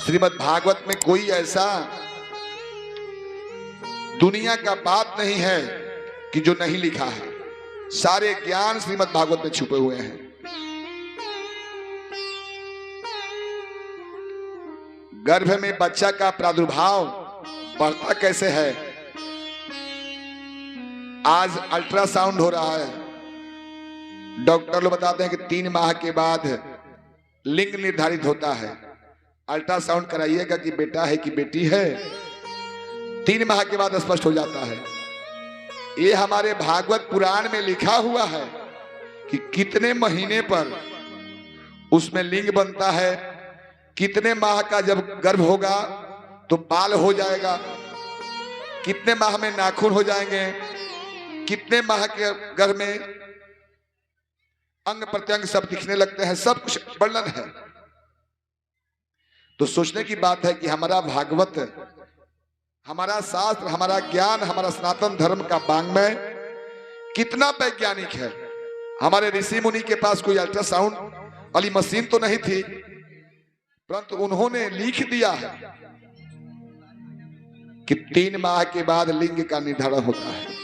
श्रीमद् भागवत में कोई ऐसा दुनिया का बात नहीं है कि जो नहीं लिखा है। सारे ज्ञान श्रीमद् भागवत में छुपे हुए हैं। गर्भ में बच्चा का प्रादुर्भाव बढ़ता कैसे है। आज अल्ट्रासाउंड हो रहा है। डॉक्टर लोग बताते हैं कि 3 माह के बाद लिंग निर्धारित होता है। अल्ट्रासाउंड कराइएगा कि बेटा है कि बेटी है, 3 माह के बाद स्पष्ट हो जाता है। ये हमारे भागवत पुराण में लिखा हुआ है कि कितने महीने पर उसमें लिंग बनता है, कितने माह का जब गर्भ होगा तो बाल हो जाएगा, कितने माह में नाखून हो जाएंगे, कितने माह के गर्भ में अंग प्रत्यंग सब दिखने लगते हैं, सब कुछ वर्णन है। तो सोचने की बात है कि हमारा भागवत, हमारा शास्त्र, हमारा ज्ञान, हमारा सनातन धर्म का वाङ्मय कितना वैज्ञानिक है। हमारे ऋषि मुनि के पास कोई अल्ट्रासाउंड वाली मशीन तो नहीं थी, परंतु उन्होंने लिख दिया है कि 3 माह के बाद लिंग का निर्धारण होता है।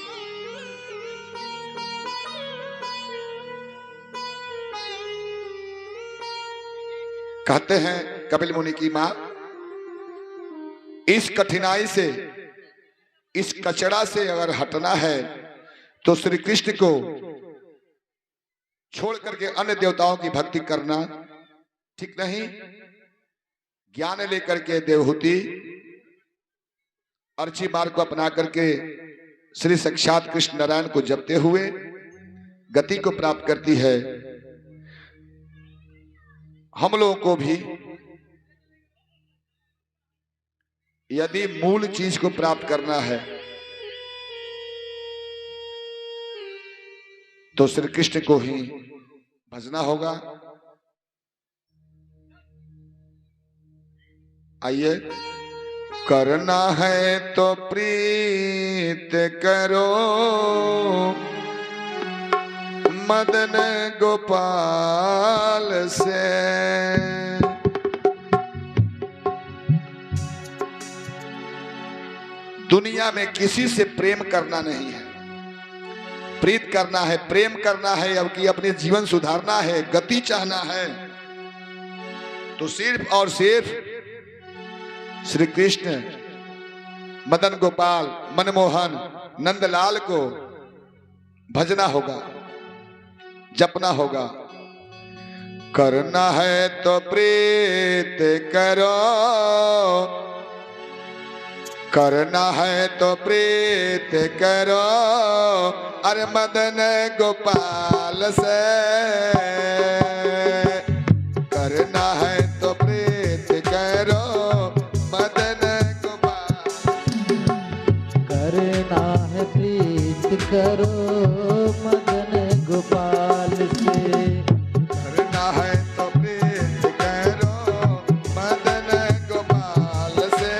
कहते हैं कपिल मुनि की मां, इस कठिनाई से, इस कचरा से अगर हटना है तो श्री कृष्ण को छोड़ करके अन्य देवताओं की भक्ति करना ठीक नहीं। ज्ञान लेकर के देवहूति अर्ची मार्ग को अपना करके श्री साक्षात कृष्ण नारायण को जपते हुए गति को प्राप्त करती है। हम लोगों को भी यदि मूल चीज को प्राप्त करना है तो श्री कृष्ण को ही भजना होगा। आइए, करना है तो प्रीत करो मदन गोपाल से। दुनिया में किसी से प्रेम करना नहीं है, प्रीत करना है, प्रेम करना है, अब कि अपने जीवन सुधारना है, गति चाहना है तो सिर्फ और सिर्फ श्री कृष्ण मदन गोपाल मनमोहन नंदलाल को भजना होगा, जपना होगा। करना है तो प्रीत करो, करना है तो प्रीत करो अरे मदन गोपाल से। करना है तो प्रीत करो मदन गोपाल, करना है प्रीत करो मदन गोपाल से। करना है तो प्रीत करो मदन गोपाल से।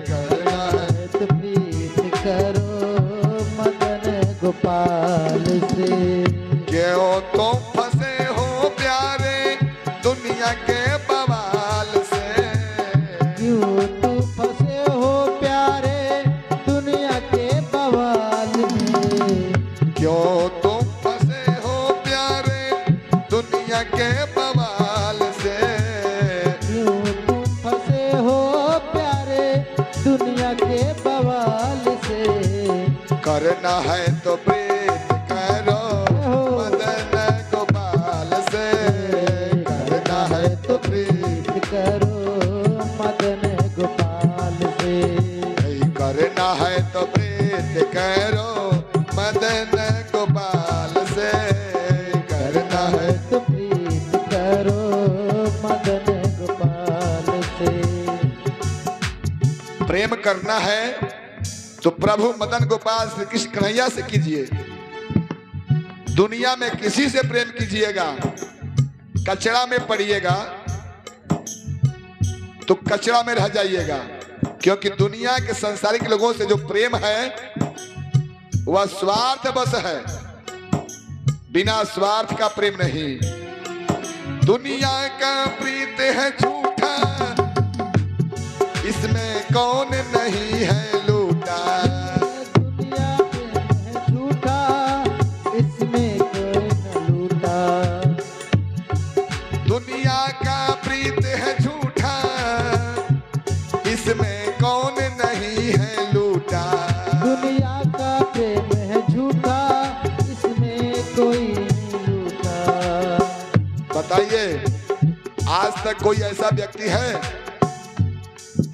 करना है तो प्रीत करो मदन गोपाल से। क्यों तुम फंसे हो प्यारे दुनिया के बवाल से। क्यों तुम फंसे हो प्यारे दुनिया के बवाल में। क्यों तुम फंसे हो प्यारे दुनिया के बवाल से। क्यों तुम फंसे हो प्यारे दुनिया के बवाल से। करना है तो प्रीत करो मदन गोपाल से। करना है तो प्रीत करो मदन गोपाल से। करना है तो प्रीत करो मदन गोपाल से। करना है तो प्रीत करो मदन गोपाल से। प्रेम करना है तो प्रभु मदन गोपाल श्री कृष्ण कन्हैया से कीजिए। दुनिया में किसी से प्रेम कीजिएगा कचरा में पड़िएगा तो कचरा में रह जाइएगा। क्योंकि दुनिया के सांसारिक लोगों से जो प्रेम है वह स्वार्थ बस है, बिना स्वार्थ का प्रेम नहीं। दुनिया का प्रीत है झूठा, इसमें कौन नहीं है लूटा। दुनिया प्रेम है झूठा, इसमें कोई न लूटा। दुनिया का प्रीत है झूठा, इसमें कौन नहीं है लूटा। दुनिया का प्रेम है झूठा, इसमें कोई नहीं लूटा। बताइए, आज तक कोई ऐसा व्यक्ति है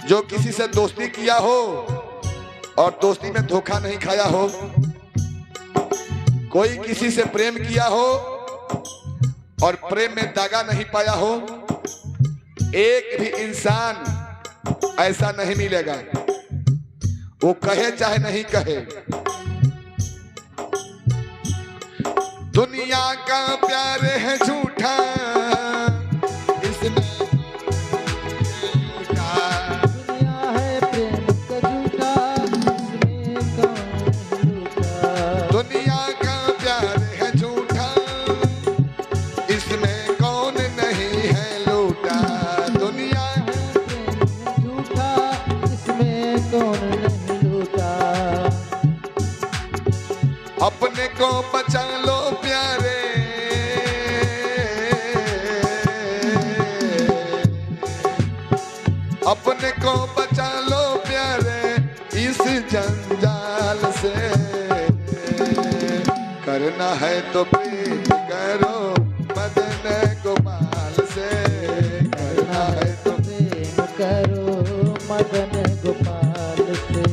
जो किसी से दोस्ती किया हो और दोस्ती में धोखा नहीं खाया हो? कोई किसी से प्रेम किया हो और प्रेम में दागा नहीं पाया हो? एक भी इंसान ऐसा नहीं मिलेगा, वो कहे चाहे नहीं कहे। दुनिया का प्यार है झूठा, इसमें दुनिया है प्रेम का झूठा, इसमें कौन लूटा। दुनिया का प्यार है झूठा, इसमें कौन नहीं है लूटा। दुनिया प्रेम है झूठा, इसमें कौन नहीं लूटा। अपने को बचा लो प्यारे, अपने को बचा लो प्यारे इस जंजाल से। करना है तो प्रेम करो मदन गोपाल से। करना है तो प्रेम करो मदन गोपाल से।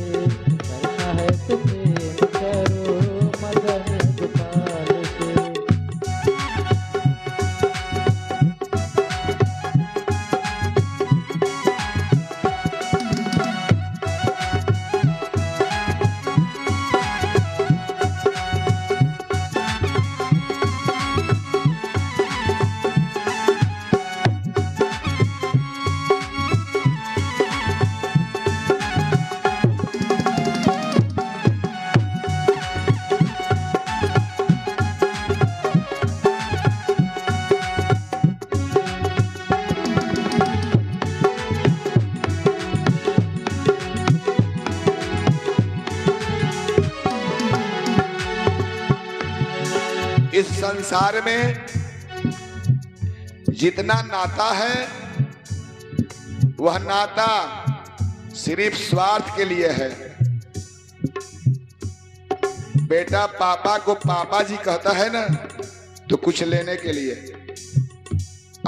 करना है तो प्रेम करो मदन गोपाल से। इस संसार में जितना नाता है वह नाता सिर्फ स्वार्थ के लिए है। बेटा पापा को पापा जी कहता है ना, तो कुछ लेने के लिए।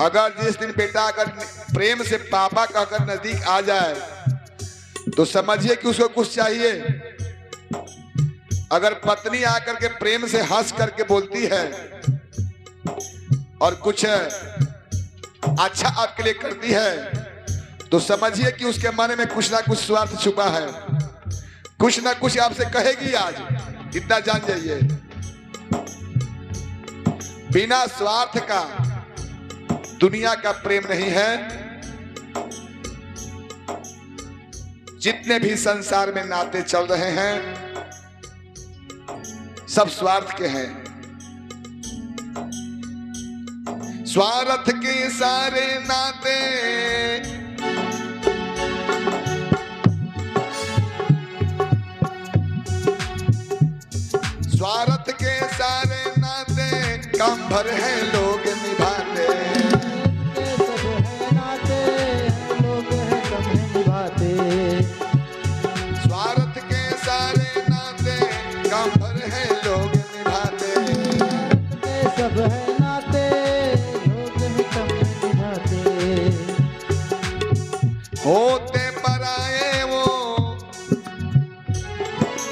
अगर जिस दिन बेटा अगर प्रेम से पापा कहकर नजदीक आ जाए तो समझिए कि उसको कुछ चाहिए। अगर पत्नी आकर के प्रेम से हंस करके बोलती है और कुछ अच्छा आपके लिए करती है तो समझिए कि उसके मन में कुछ ना कुछ स्वार्थ छुपा है, कुछ ना कुछ आपसे कहेगी आज, इतना जान जाइए। बिना स्वार्थ का दुनिया का प्रेम नहीं है। जितने भी संसार में नाते चल रहे हैं सब स्वार्थ के हैं। स्वार्थ के सारे नाते स्वार्थ के सारे नाते कम भर है लोग निभाते। सब है नाते, लोग हैं कम है निभाते। स्वार्थ के सारे नाते कम भर है लोग निभाते। सब है नाते, लोग हैं कम है निभाते। होते पराए वो,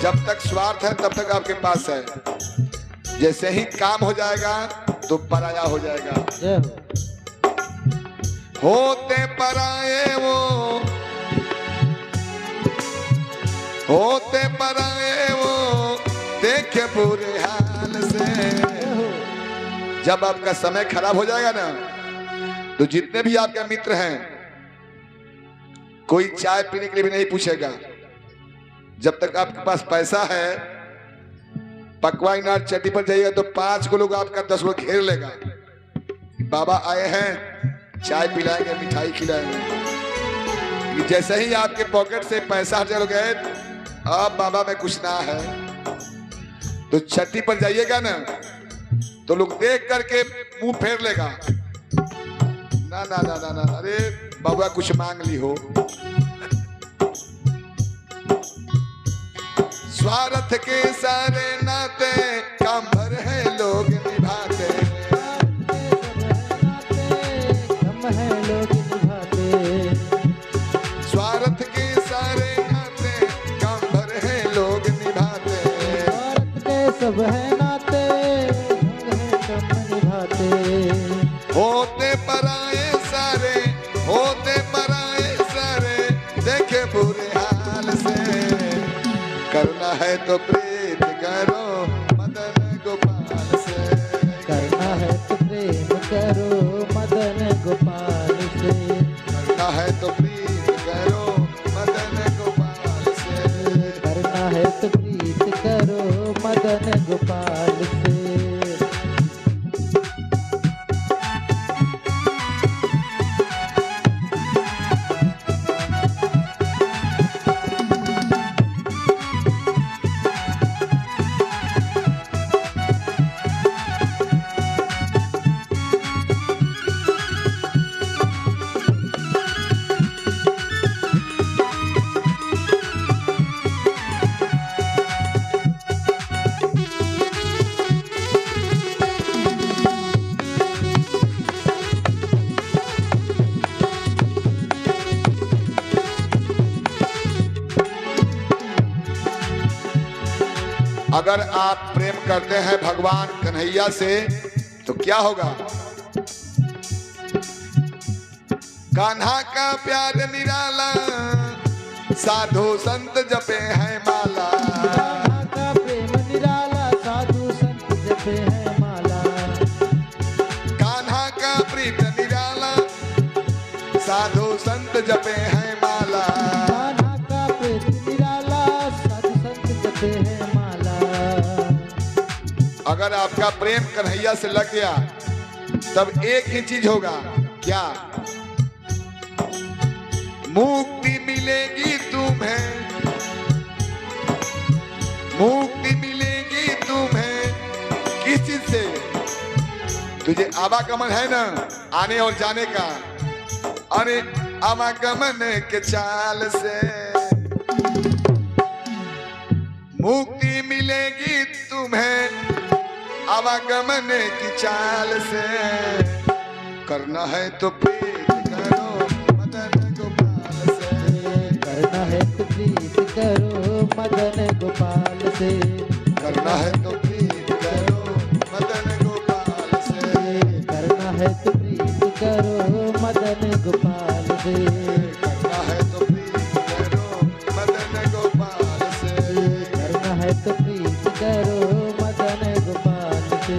जब तक स्वार्थ है तब तक आपके पास है, जैसे ही काम हो जाएगा तो पराया हो जाएगा। जय हो। होते पराए वो, होते पराए वो, देखे बुरे हाल से। जय हो। जब आपका समय खराब हो जाएगा ना तो जितने भी आपके मित्र हैं कोई चाय पीने के लिए भी नहीं पूछेगा। जब तक आपके पास पैसा है, पकवाई नार चट्टी पर जाइएगा तो 5 को लोग आपका 10 को घेर लेगा। बाबा आए हैं, चाय पिलाएंगे, मिठाई खिलाएंगे। कि जैसे ही आपके पॉकेट से पैसा चल गए, अब बाबा में कुछ ना है, तो छठी पर जाइएगा ना तो लोग देख करके मुंह फेर लेगा, ना ना ना ना ना, अरे बाबा कुछ मांग ली हो। स्वार्थ के सारे नाते काम भर है लोग निभाते, कम है लोग निभाते। स्वार्थ के सारे नाते काम भर है लोग निभाते, स्वार्थ के सब है नाते, कम है निभाते। होते पराए सारे, होते पराए सारे, देखे बुरे हाल से, करना है तो प्रीत करो मदन गोपाल से, करना है तो प्रेम करो मदन गोपाल से, करना है तो प्रीत करो मदन गोपाल से, करना है तो प्रीत करो मदन गोपाल से। अगर आप प्रेम करते हैं भगवान कन्हैया से तो क्या होगा? कान्हा का प्यार निराला, साधु संत जपे हैं माला, कान्हा का प्रेम निराला, साधु संत जपे हैं माला, कान्हा का प्रीत निराला, साधु संत जपे हैं माला, कान्हा का प्रेम निराला, साधु संत जपे हैं माला। अगर आपका प्रेम कन्हैया से लग गया तब एक ही चीज होगा, क्या? मुक्ति मिलेगी तुम्हें, मुक्ति मिलेगी तुम्हें किस चीज से? तुझे आवागमन है ना, आने और जाने का, अरे आवागमन के चाल से मुक्ति मिलेगी तुम्हें, आवागमन की चाल से, करना है तो प्रीत करो मदन गोपाल से, करना है तो प्रीत करो मदन गोपाल से, करना है तो प्रीत करो मदन गोपाल से, करना है तो प्रीत करो मदन गोपाल से, करना है तो प्रीत करो मदन गोपाल से, करना है तो प्रीत करो मदन गोपाल से,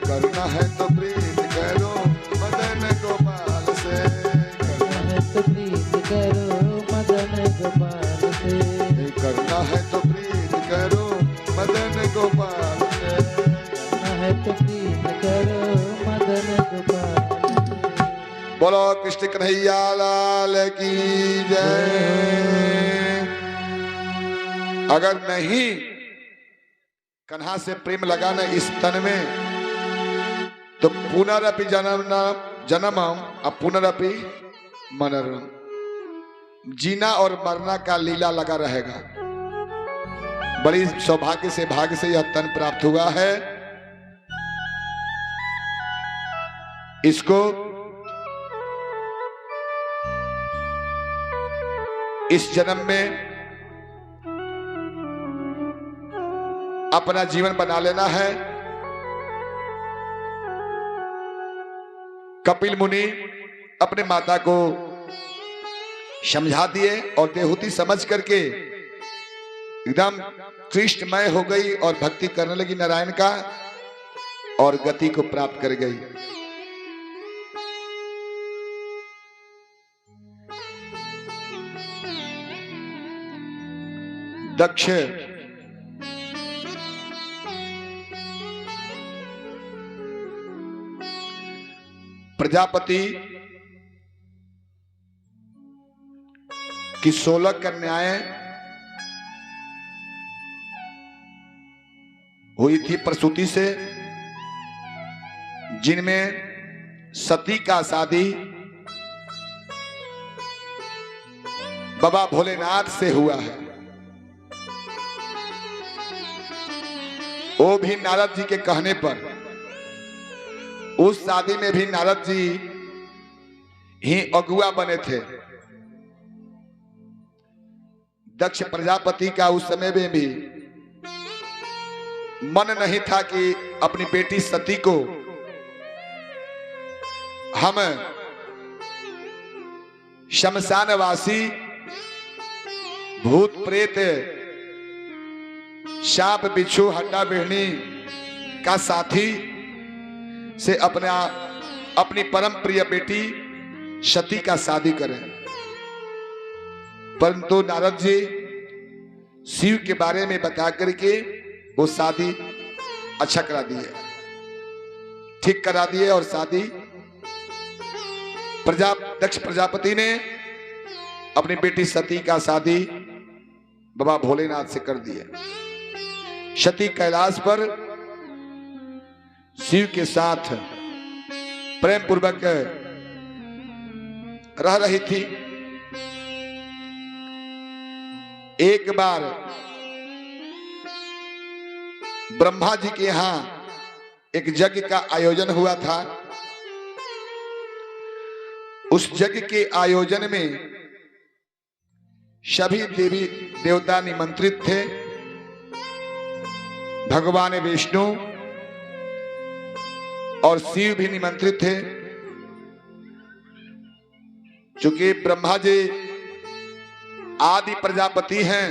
करना है तो प्रीत करो मदन गोपाल से, करना है तो प्रीत करो मदन गोपाल से, करना है तो प्रीत करो मदन गोपाल से, करना है तो प्रीत करो मदन गोपाल से। बोलो कृष्ण कन्हैया लाल की जय। अगर नहीं कन्हा से प्रेम लगाना इस तन में तो पुनरपि जन्मम अब पुनरपि मनरम, जीना और मरना का लीला लगा रहेगा। बड़ी सौभाग्य से भाग्य से यह तन प्राप्त हुआ है, इसको इस जन्म में अपना जीवन बना लेना है। कपिल मुनि अपने माता को समझा दिए और देहूती समझ करके एकदम कृष्णमय हो गई और भक्ति करने लगी नारायण का और गति को प्राप्त कर गई। दक्ष प्रजापति कि 16 कन्याएं हुई थी प्रसूति से, जिनमें सती का शादी बाबा भोलेनाथ से हुआ है। वो भी नारद जी के कहने पर। उस शादी में भी नारद जी ही अगुआ बने थे। दक्ष प्रजापति का उस समय में भी मन नहीं था कि अपनी बेटी सती को हम शमशानवासी भूत प्रेत सांप बिच्छू हड्डा बिहनी का साथी से अपनी परम प्रिय बेटी सती का शादी करें। परंतु नारद जी शिव के बारे में बता करके वो शादी अच्छा करा दिए, ठीक करा दिए और शादी दक्ष प्रजापति ने अपनी बेटी सती का शादी बाबा भोलेनाथ से कर दिए। सती कैलाश पर शिव के साथ प्रेम पूर्वक रह रही थी। एक बार ब्रह्मा जी के यहां एक यज्ञ का आयोजन हुआ था। उस यज्ञ के आयोजन में सभी देवी देवता निमंत्रित थे। भगवान विष्णु और शिव भी निमंत्रित थे। चूंकि ब्रह्मा जी आदि प्रजापति हैं,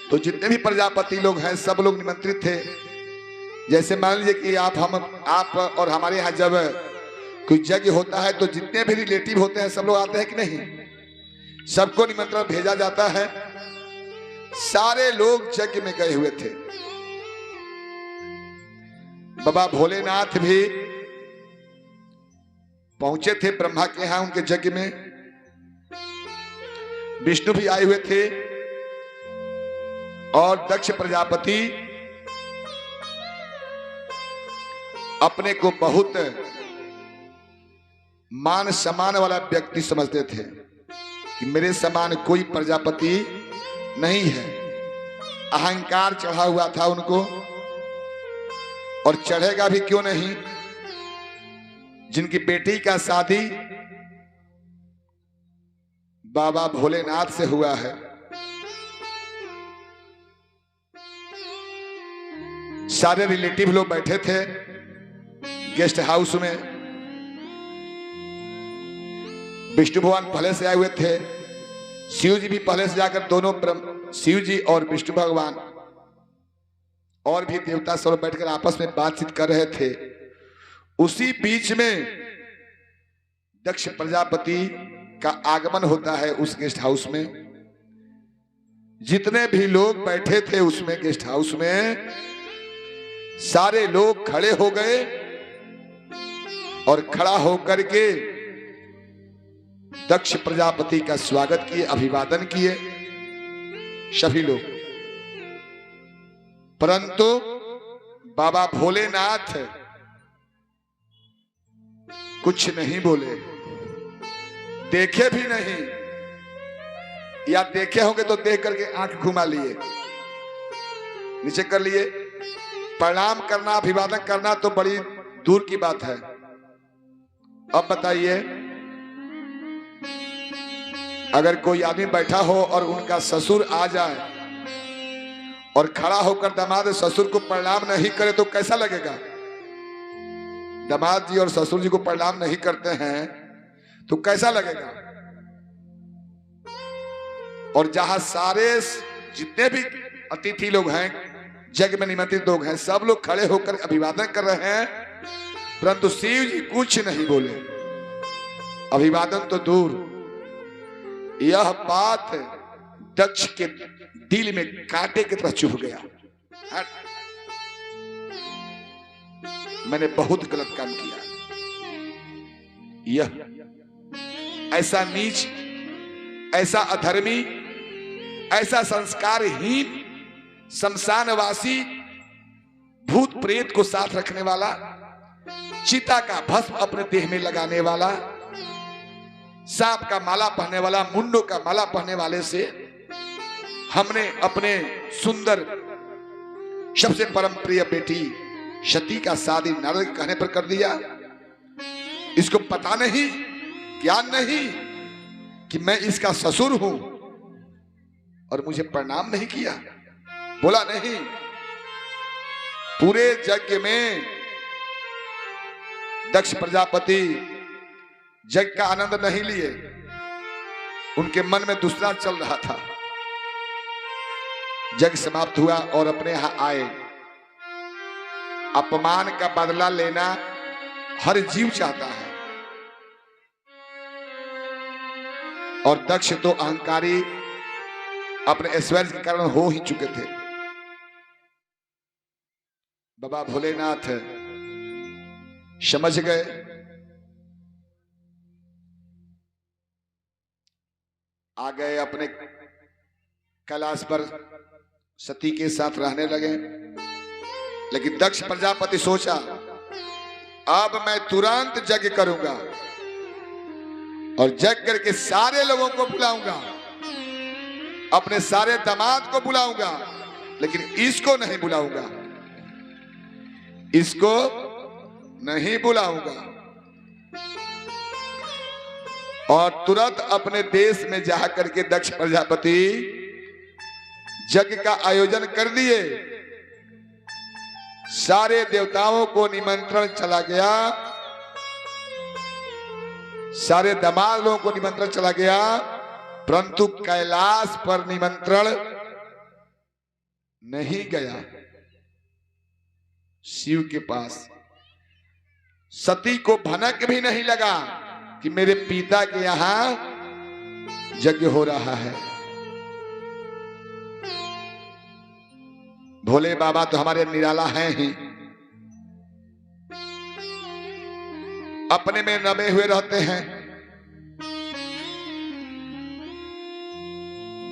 तो जितने भी प्रजापति लोग हैं सब लोग निमंत्रित थे। जैसे मान लीजिए कि आप और हमारे यहाँ जब कोई यज्ञ होता है तो जितने भी रिलेटिव होते हैं सब लोग आते हैं कि नहीं? सबको निमंत्रण भेजा जाता है। सारे लोग यज्ञ में गए हुए थे। बाबा भोलेनाथ भी पहुंचे थे ब्रह्मा के यहां उनके यज्ञ में। विष्णु भी आए हुए थे और दक्ष प्रजापति अपने को बहुत मान सम्मान वाला व्यक्ति समझते थे कि मेरे समान कोई प्रजापति नहीं है। अहंकार चढ़ा हुआ था उनको, और चढ़ेगा भी क्यों नहीं। जिनकी बेटी का शादी बाबा भोलेनाथ से हुआ है। सारे रिलेटिव लोग बैठे थे गेस्ट हाउस में। विष्णु भगवान पहले से आए हुए थे। शिव जी भी पहले से जाकर दोनों शिव जी और विष्णु भगवान और भी देवता सब बैठकर आपस में बातचीत कर रहे थे। उसी बीच में दक्ष प्रजापति का आगमन होता है उस गेस्ट हाउस में। जितने भी लोग बैठे थे उसमें गेस्ट हाउस में, सारे लोग खड़े हो गए और खड़ा होकर के दक्ष प्रजापति का स्वागत किए, अभिवादन किए सभी लोग। परंतु बाबा भोलेनाथ कुछ नहीं बोले, देखे भी नहीं, या देखे होंगे तो देख करके आंख घुमा लिए, नीचे कर लिए। प्रणाम करना, अभिवादन करना तो बड़ी दूर की बात है। अब बताइए, अगर कोई आदमी बैठा हो और उनका ससुर आ जाए और खड़ा होकर दामाद ससुर को प्रणाम नहीं करे तो कैसा लगेगा? दामाद जी और ससुर जी को प्रणाम नहीं करते हैं तो कैसा लगेगा? और जहां सारे जितने भी अतिथि लोग हैं, जग में निमंत्रित लोग हैं, सब लोग खड़े होकर अभिवादन कर रहे हैं, परंतु शिव जी कुछ नहीं बोले। अभिवादन तो दूर, यह बात दक्ष के दिल में कांटे की तरह चुभ गया। मैंने बहुत गलत काम किया। यह ऐसा नीच, ऐसा अधर्मी, ऐसा संस्कारहीन, शमशानवासी, भूत प्रेत को साथ रखने वाला, चिता का भस्म अपने देह में लगाने वाला, सांप का माला पहनने वाला, मुंडों का माला पहनने वाले से हमने अपने सुंदर सबसे परम प्रिय बेटी सती का शादी नारद के कहने पर कर दिया। इसको पता नहीं, ज्ञान नहीं कि मैं इसका ससुर हूं, और मुझे प्रणाम नहीं किया, बोला नहीं। पूरे यज्ञ में दक्ष प्रजापति यज्ञ का आनंद नहीं लिए, उनके मन में दूसरा चल रहा था। यज्ञ समाप्त हुआ और अपने यहां आए। अपमान का बदला लेना हर जीव चाहता है, और दक्ष तो अहंकारी अपने ऐश्वर्य के कारण हो ही चुके थे। बाबा भोलेनाथ समझ गए, आ गए अपने कैलाश पर, सती के साथ रहने लगे। लेकिन दक्ष प्रजापति सोचा, अब मैं तुरंत यज्ञ करूंगा और यज्ञ करके सारे लोगों को बुलाऊंगा, अपने सारे दामाद को बुलाऊंगा, लेकिन इसको नहीं बुलाऊंगा, इसको नहीं बुलाऊंगा। और तुरंत अपने देश में जा करके दक्ष प्रजापति यज्ञ का आयोजन कर दिए। सारे देवताओं को निमंत्रण चला गया, सारे दामाद लोगों को निमंत्रण चला गया, परंतु कैलाश पर निमंत्रण नहीं गया शिव के पास। सती को भनक भी नहीं लगा कि मेरे पिता के यहां यज्ञ हो रहा है। भोले बाबा तो हमारे निराला हैं ही, अपने में रमे हुए रहते हैं।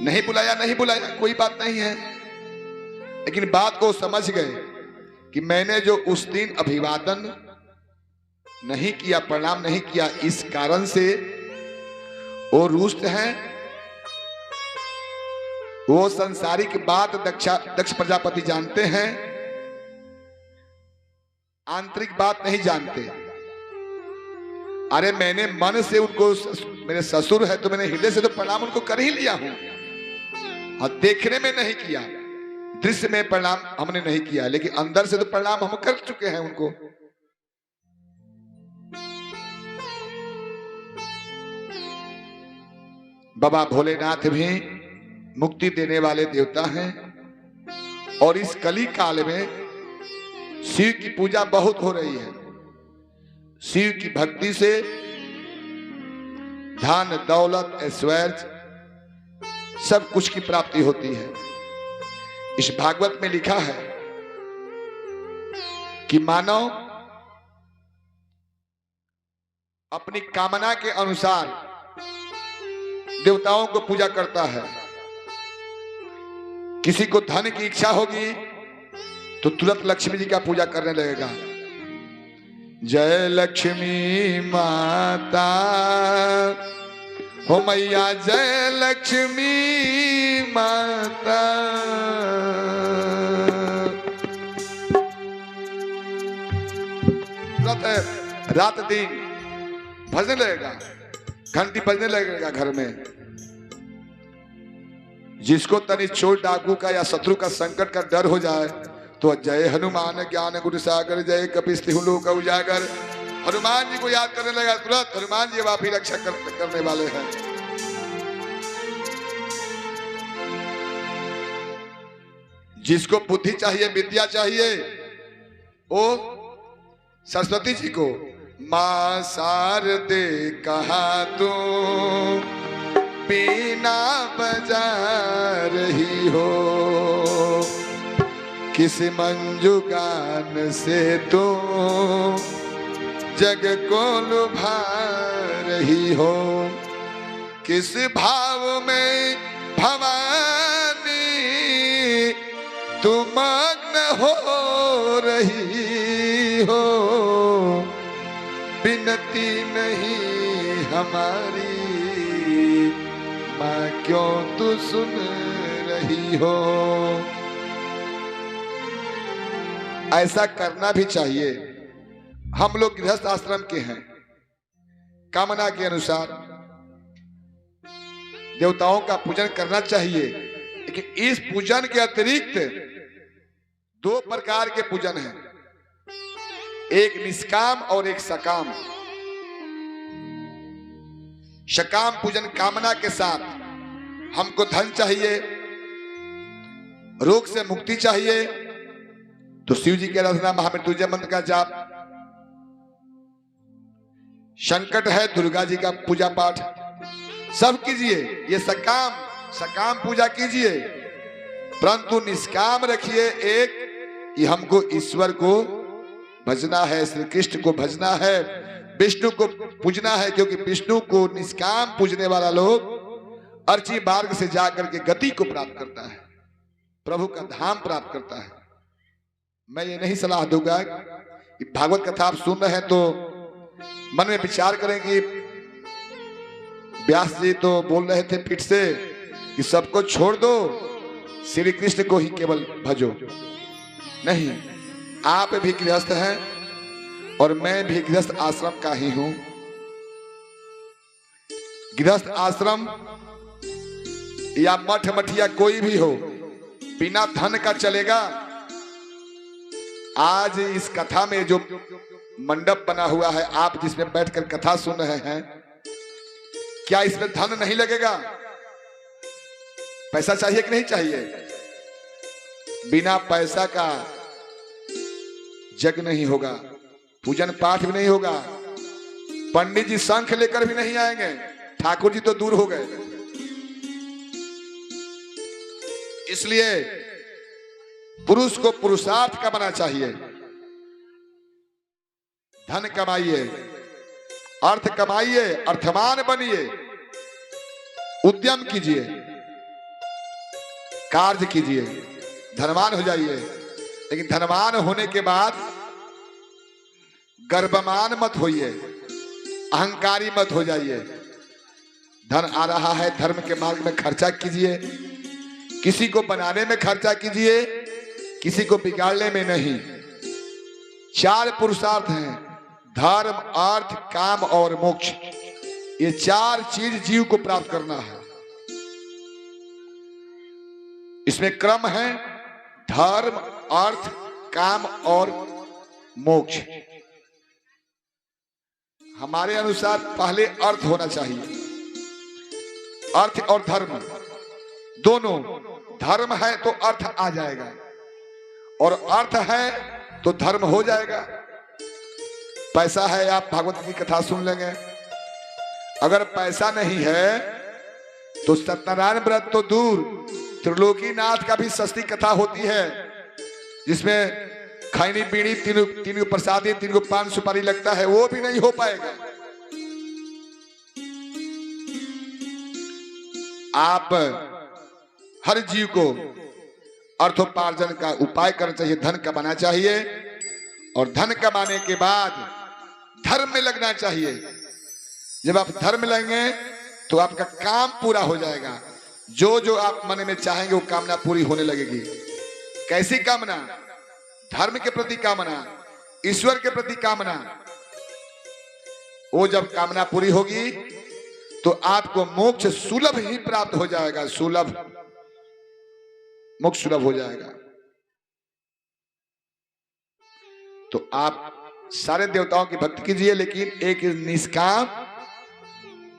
नहीं बुलाया, नहीं बुलाया, कोई बात नहीं है, लेकिन बात को समझ गए कि मैंने जो उस दिन अभिवादन नहीं किया, प्रणाम नहीं किया, इस कारण से वो रुष्ट हैं। वो संसारिक बात दक्ष प्रजापति जानते हैं, आंतरिक बात नहीं जानते। अरे मैंने मन से उनको, मेरे ससुर है तो मैंने हृदय से तो प्रणाम उनको कर ही लिया हूं, और देखने में नहीं किया, दृश्य में प्रणाम हमने नहीं किया, लेकिन अंदर से तो प्रणाम हम कर चुके हैं उनको। बाबा भोलेनाथ भी मुक्ति देने वाले देवता हैं, और इस कली काल में शिव की पूजा बहुत हो रही है। शिव की भक्ति से धन दौलत ऐश्वर्य सब कुछ की प्राप्ति होती है। इस भागवत में लिखा है कि मानव अपनी कामना के अनुसार देवताओं को पूजा करता है। किसी को धन की इच्छा होगी तो तुरंत लक्ष्मी जी का पूजा करने लगेगा। जय लक्ष्मी माता हो मैया, जय लक्ष्मी माता। रात दिन भजने लगेगा, घंटी बजने लगेगा घर में। जिसको तनी चोट डाकू का या शत्रु का संकट का डर हो जाए तो जय हनुमान ज्ञान गुरु सागर, जय कपीस तिहु लोक उजागर, हनुमान जी को याद करने लगा, तुरंत हनुमान जी वापी रक्षा करने वाले हैं। जिसको बुद्धि चाहिए, विद्या चाहिए, वो सरस्वती जी को मां शारदे कहा तू बीना बजा रही हो, किस मंजू गान से तू जग को लुभा रही हो, किस भाव में भवानी तुम मग्न हो रही हो, बिनती नहीं हमारी माँ क्यों तू सुन रही हो। ऐसा करना भी चाहिए। हम लोग गृहस्थ आश्रम के हैं, कामना के अनुसार देवताओं का पूजन करना चाहिए, लेकिन इस पूजन के अतिरिक्त दो प्रकार के पूजन हैं, एक निष्काम और एक सकाम। सकाम पूजन कामना के साथ, हमको धन चाहिए, रोग से मुक्ति चाहिए, तो शिव जी की आराधना, महामृत्युंजय मंत्र का जाप, संकट है दुर्गा जी का पूजा पाठ, सब कीजिए। ये सकाम पूजा कीजिए, परंतु निष्काम रखिए एक कि हमको ईश्वर को भजना है, श्री कृष्ण को भजना है, विष्णु को पूजना है, क्योंकि विष्णु को निष्काम पूजने वाला लोग अर्ची मार्ग से जाकर के गति को प्राप्त करता है, प्रभु का धाम प्राप्त करता है। मैं ये नहीं सलाह दूंगा कि भागवत कथा आप सुन रहे हैं तो मन में विचार करें कि व्यास जी तो बोल रहे थे फिर से कि सबको छोड़ दो, श्री कृष्ण को ही केवल भजो। नहीं, आप भी गृहस्थ हैं और मैं भी गृहस्थ आश्रम का ही हूं। गृहस्थ आश्रम या मठ मठिया कोई भी हो, बिना धन का चलेगा। आज इस कथा में जो मंडप बना हुआ है, आप जिसमें बैठकर कथा सुन रहे हैं, क्या इसमें धन नहीं लगेगा? पैसा चाहिए कि नहीं चाहिए? बिना पैसा का जग नहीं होगा, पूजन पाठ भी नहीं होगा, पंडित जी शंख लेकर भी नहीं आएंगे, ठाकुर जी तो दूर हो गए। इसलिए पुरुष को पुरुषार्थ करना चाहिए। धन कमाइए, अर्थ कमाइए, अर्थवान बनिए, उद्यम कीजिए, कार्य कीजिए, धनवान हो जाइए। लेकिन धनवान होने के बाद गर्वमान मत होइए, अहंकारी मत हो जाइए। धन आ रहा है, धर्म के मार्ग में खर्चा कीजिए, किसी को बनाने में खर्चा कीजिए, किसी को बिगाड़ने में नहीं। चार पुरुषार्थ हैं, धर्म, अर्थ, काम और मोक्ष। ये चार चीज जीव को प्राप्त करना है। इसमें क्रम है धर्म, अर्थ, काम और मोक्ष। हमारे अनुसार पहले अर्थ होना चाहिए, अर्थ और धर्म दोनों। धर्म है तो अर्थ आ जाएगा, और अर्थ है तो धर्म हो जाएगा। पैसा है, आप भागवत की कथा सुन लेंगे। अगर पैसा नहीं है तो सत्यनारायण व्रत तो दूर, त्रिलोकीनाथ का भी सस्ती कथा होती है, जिसमें खैनी बीड़ी तीन को प्रसादी, 3 को पान सुपारी लगता है, वो भी नहीं हो पाएगा। आप हर जीव को अर्थोपार्जन का उपाय करना चाहिए, धन कमाना चाहिए, और धन कमाने के बाद धर्म में लगना चाहिए। जब आप धर्म लेंगे तो आपका काम पूरा हो जाएगा। जो जो आप मन में चाहेंगे वो कामना पूरी होने लगेगी। कैसी कामना? धर्म के प्रति कामना, ईश्वर के प्रति कामना। वो जब कामना पूरी होगी तो आपको मोक्ष सुलभ ही प्राप्त हो जाएगा। सुलभ, मोक्ष सुलभ हो जाएगा। तो आप सारे देवताओं की भक्ति कीजिए, लेकिन एक निष्काम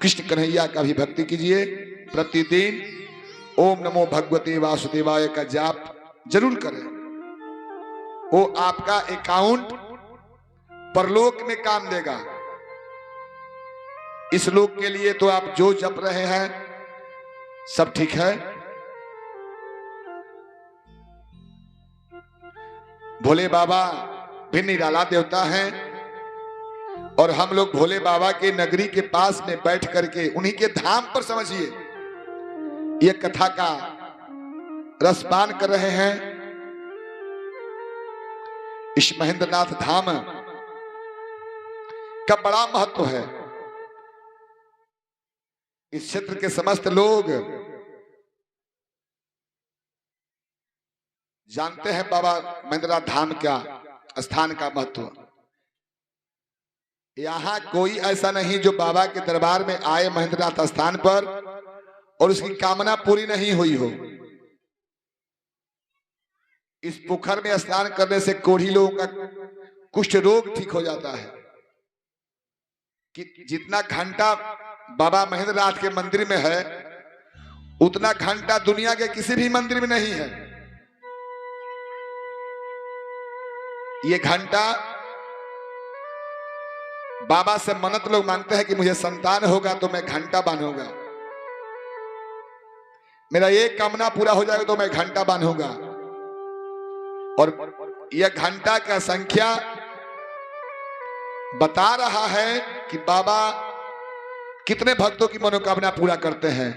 कृष्ण कन्हैया का भी भक्ति कीजिए। प्रतिदिन ओम नमो भगवते वासुदेवाय का जाप जरूर करें। वो आपका अकाउंट परलोक में काम देगा। इस लोक के लिए तो आप जो जप रहे हैं सब ठीक है। भोले बाबा भी निराला देवता हैं, और हम लोग भोले बाबा के नगरी के पास में बैठ करके उन्हीं के धाम पर समझिए ये कथा का रसपान कर रहे हैं। इस महेंद्रनाथ धाम का बड़ा महत्व है। इस क्षेत्र के समस्त लोग जानते हैं बाबा महेंद्रनाथ धाम का स्थान का महत्व। यहां कोई ऐसा नहीं जो बाबा के दरबार में आए महेंद्रनाथ स्थान पर और उसकी कामना पूरी नहीं हुई हो। इस पोखर में स्नान करने से कोढ़ी लोगों का कुष्ठ रोग ठीक हो जाता है। कि जितना घंटा बाबा महेंद्रनाथ के मंदिर में है उतना घंटा दुनिया के किसी भी मंदिर में नहीं है। ये घंटा बाबा से मन्नत लोग मांगते हैं कि मुझे संतान होगा तो मैं घंटा बांधूंगा, मेरा एक कामना पूरा हो जाएगा तो मैं घंटा बांधूंगा। और यह घंटा का संख्या बता रहा है कि बाबा कितने भक्तों की मनोकामना पूरा करते हैं।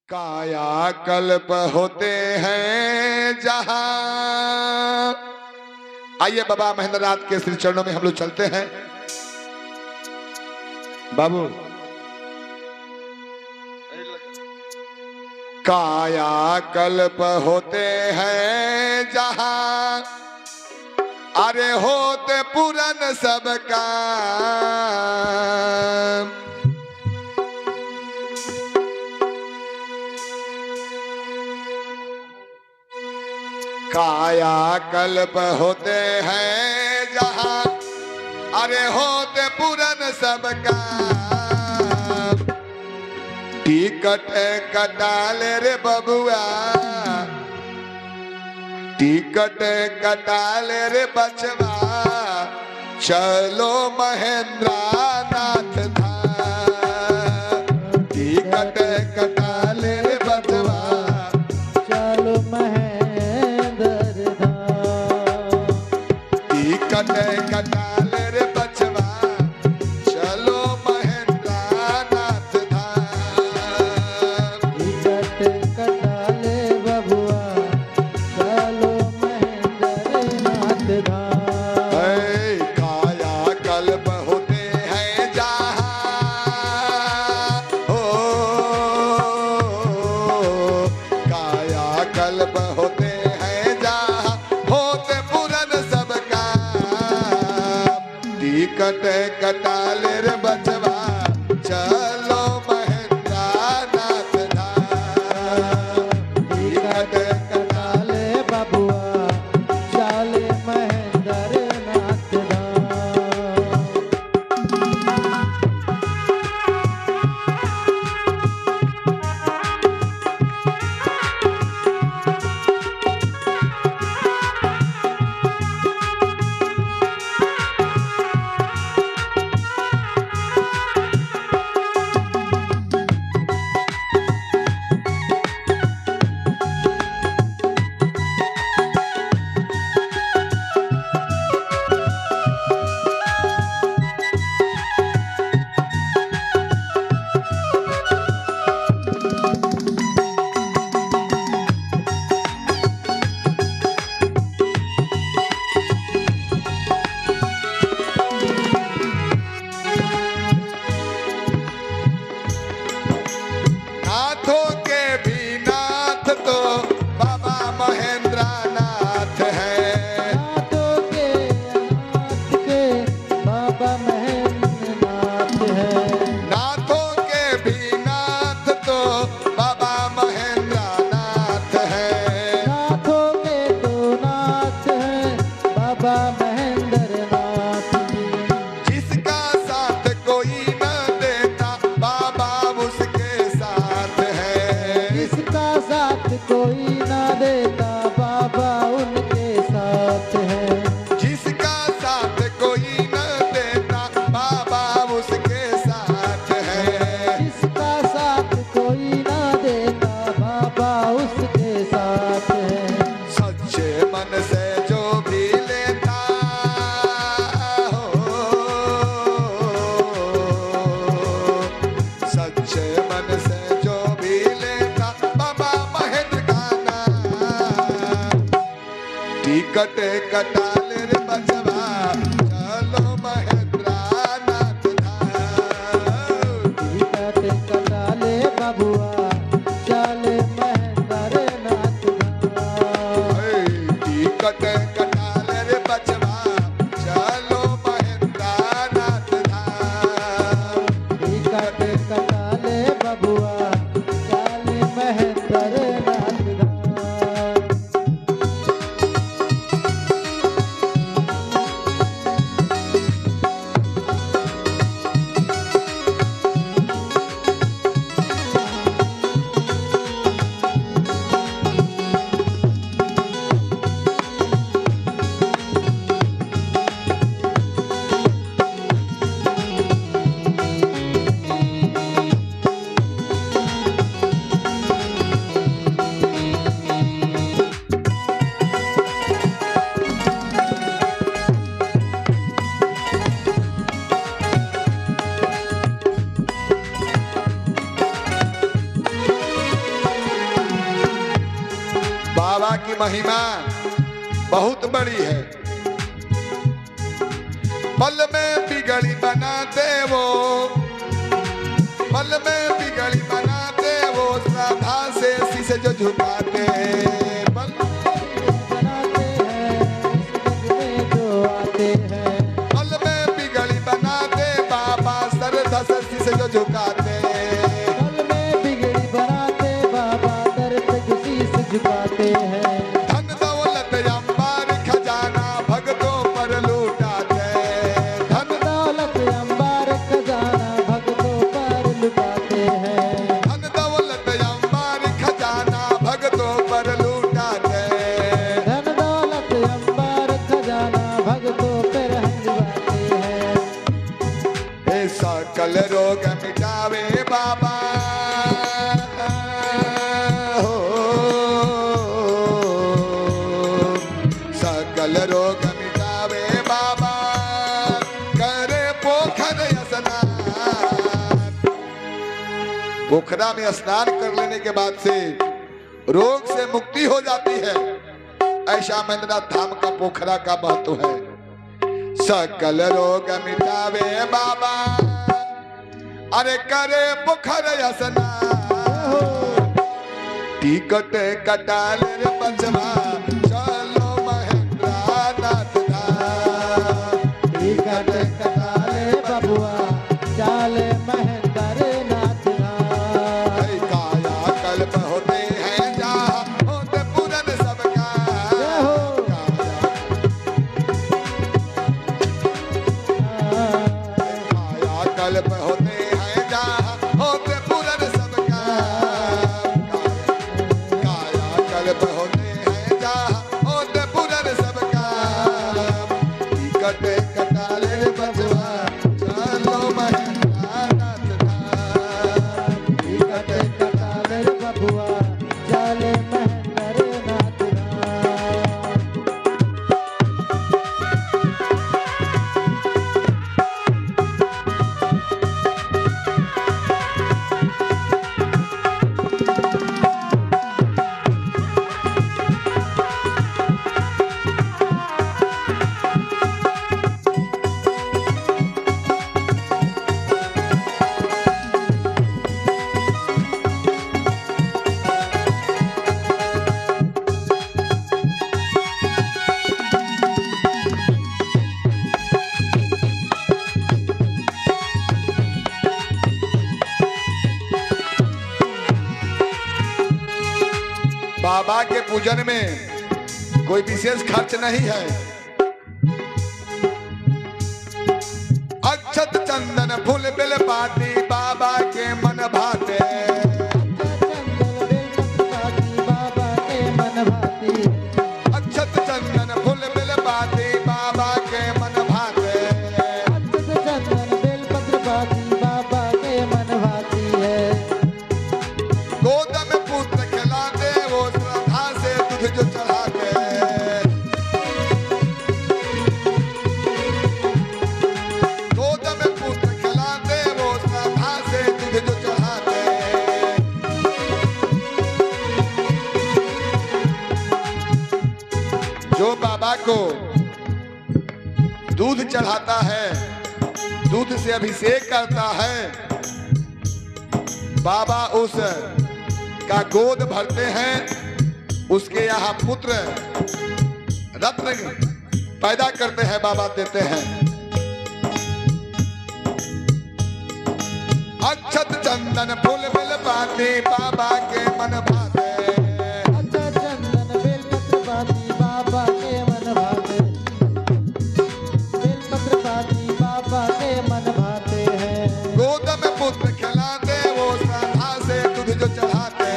काया कल्प होते हैं जहां। आइए बाबा महेंद्रनाथ के श्री चरणों में हम लोग चलते हैं। बाबू काया कल्प होते हैं जहां, अरे होते पूरन सबका। काया कल्प होते हैं जहां, अरे होते पूरन सबका। टिकट कटाल रे बबुआ, टिकट कटाल रे बचवा, चलो महेंद्रनाथ धाम। टिकट कटाल रे बचवा, चलो महेंद्र धाम। टिकट कटाल रे बचवा, चलो महेंद्रनाथ धाम। टिकट कटाले बबुआ, चलो महेंद्रनाथ धाम। काया कल्प होते हैं जहां, हो काया कल्प होते हैं जहां, होते पूरन सबका। टिकट कटाल रे बचवा, चलो महेंद्रनाथ धाम। टिकट कटाले बबुआ, चले महेंद्रनाथ धाम। टिकट कटाल रे बचवा चलो महेंद्रा नाथ धाम। टिकट कटाले बबुआ चले महेंद्र नाथ धाम। टिकट कटाल रे बचवा चलो महेंद्रा नाथ धाम। टिकट कटाले बबुआ चले महेंद्र नाथ धाम। बाबा की महिमा बहुत बड़ी है। पल में बिगड़ी बनाते वो, पल में बिगड़ी बनाते वो, श्रद्धा से शीश जो झुकाते पल बनाते हैं में जो आते हैं। पल में बिगड़ी बनाते बाबा श्रद्धा से शीश जो झुकाते। पल में बिगड़ी बनाते बाबा दर पे शीश झुकाते हैं। धन दौलत अंबार खजाना भक्तों पर लूटाते। धन दौलत अंबार खजाना भक्तों पर लुटाते हैं। धन दौलत अंबार खजाना भक्तों पर लूटाते। धन दौलत अंबार खजाना भक्तों पर लुटाते हैं। हे सकल रोग मिटावे बाबा हो, सकल रोग मिटावे बाबा करे पोखर स्नान। पोखरा में स्नान कर लेने के बाद से रोग से मुक्ति हो जाती है। ऐसा महेंद्रनाथ धाम का पोखरा का महत्व है। सकल रोग मिटावे बाबा अरे करे पोखर स्नान। टिकट कटाल रे बचवा चलो महेंद्रा नाथ धाम। टिकट कटाले बबुआ चले महेंद्र नाथ धाम। ऐ काया कल्प होते हैं जहाँ होते पूरन सबका। जय हो। काया कल्प होते हैं जहाँ होते पूरन सबका। काया कल्प होते हैं जहाँ होते पूरन सबका। टिकट कटाल रे बचवा चलो महेंद्रा नाथ धाम। टिकट कटाले बबुआ चले महेंद्र नाथ धाम। बाबा के पूजन में कोई विशेष खर्च नहीं है। अक्षत चंदन फूल बेल पाती बाबा के मन भाते। बाबा के मन भाती। अक्षत चंदन फूल बेल पाती बाबा के मन भाते। अक्षत चंदन बेलपत्र भाती बाबा के मन भाती है। गोद में पुत्र खिलाते वो श्रद्धा से दूध जो चढ़ाते। गोद में पुत्र खिलाते वो श्रद्धा से दूध जो चढ़ाते। को दूध चढ़ाता है, दूध से अभिषेक करता है, बाबा उस का गोद भरते हैं, उसके यहाँ पुत्र रत्न पैदा करते हैं, बाबा देते हैं। अक्षत चंदन फूल बेल पाती बाबा के मन भाते, अक्षत चंदन बेलपत्र पाती बाबा के मन भाते, बेलपत्र पाती बाबा के मन भाते हैं। गोद में पुत्र खिलाते वो श्रद्धा से दूध जो चढ़ाते,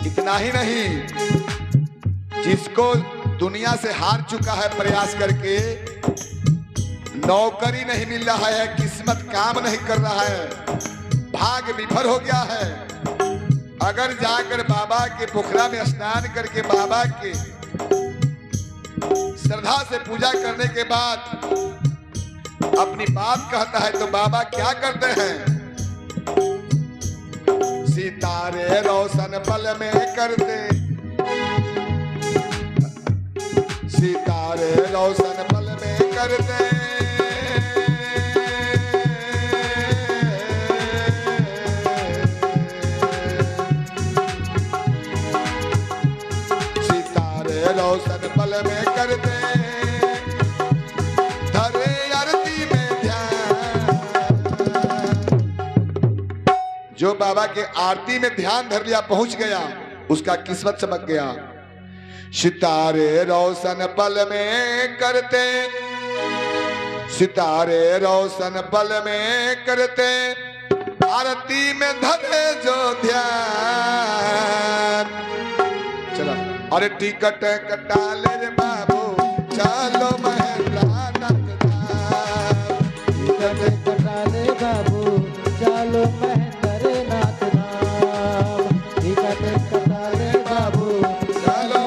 इतना ही नहीं, जिसको दुनिया से हार चुका है प्रयास करके, नौकरी नहीं मिल रहा है, किस्मत काम नहीं कर रहा है, भाग विफल हो गया है, अगर जाकर बाबा के पोखरा में स्नान करके बाबा के श्रद्धा से पूजा करने के बाद अपनी बात कहता है तो बाबा क्या करते हैं? सितारे रोशन पल में करते, सितारे रोशन पल में करते, सितारे रोशन पल में करते, धरे आरती में ध्यान। जो बाबा के आरती में ध्यान धर लिया, पहुंच गया, उसका किस्मत चमक गया। सितारे रोशन पल में करते, सितारे रोशन पल में करते, आरती में धरे जो ध्यान। चला, अरे टिकट कटा ले रे बाबू, चलो महेंद्रनाथ धाम, टिकट कटा ले बाबू, चलो महेंद्रनाथ धाम, टिकट कटा ले बाबू, चलो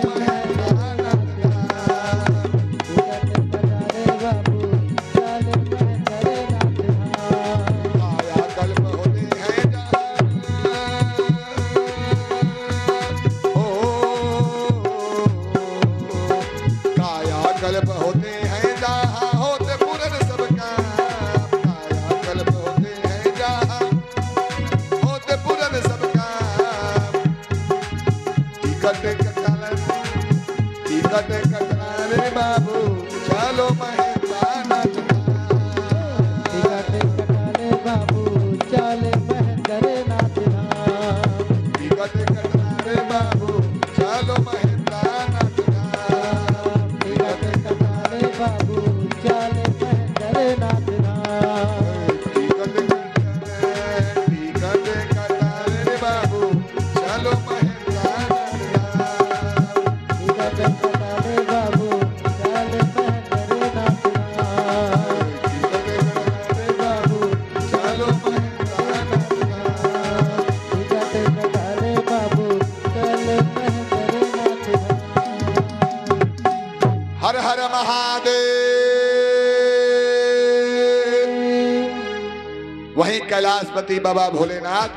वहीं कैलाशपति बाबा भोलेनाथ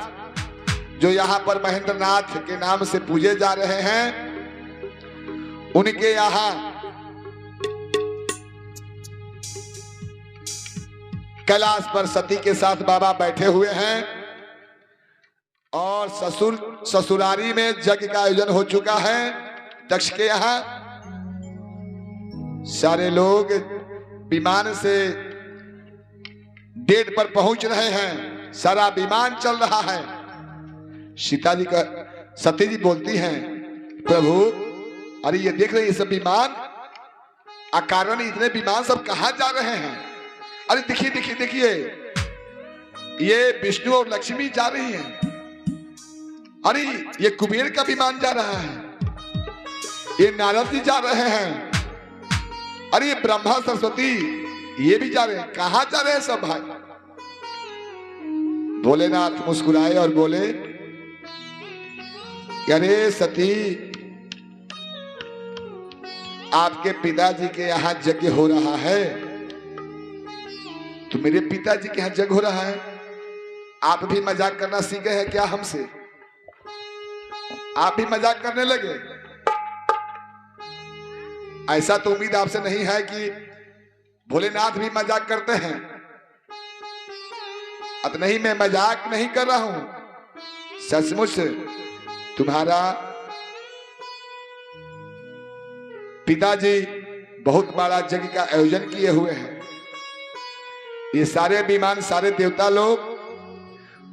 जो यहाँ पर महेंद्रनाथ के नाम से पूजे जा रहे हैं, उनके यहाँ कैलाश पर सती के साथ बाबा बैठे हुए हैं और ससुरारी में यज्ञ का आयोजन हो चुका है। दक्ष के यहाँ सारे लोग विमान से डेट पर पहुंच रहे हैं, सारा विमान चल रहा है। सीता जी का सती जी बोलती हैं, प्रभु अरे ये देख रहे हैं ये सब विमान, अकारण इतने विमान सब कहां जा रहे हैं? अरे देखिए देखिए देखिए, ये विष्णु और लक्ष्मी जा रही हैं। अरे ये कुबेर का विमान जा रहा है, ये नारद जी जा रहे हैं, अरे ये ब्रह्मा सरस्वती ये भी जा रहे हैं। कहां जा रहे हैं सब भाई? भोलेनाथ मुस्कुराए और बोले, अरे सती, आपके पिताजी के यहाँ यज्ञ हो रहा है। तो मेरे पिताजी के यहाँ यज्ञ हो रहा है, आप भी मजाक करना सीखे हैं क्या हमसे? आप भी मजाक करने लगे? ऐसा तो उम्मीद आपसे नहीं है कि भोलेनाथ भी मजाक करते हैं। अब नहीं, मैं मजाक नहीं कर रहा हूं, सचमुच तुम्हारा पिताजी बहुत बड़ा यज्ञ का आयोजन किए हुए हैं। ये सारे विमान, सारे देवता लोग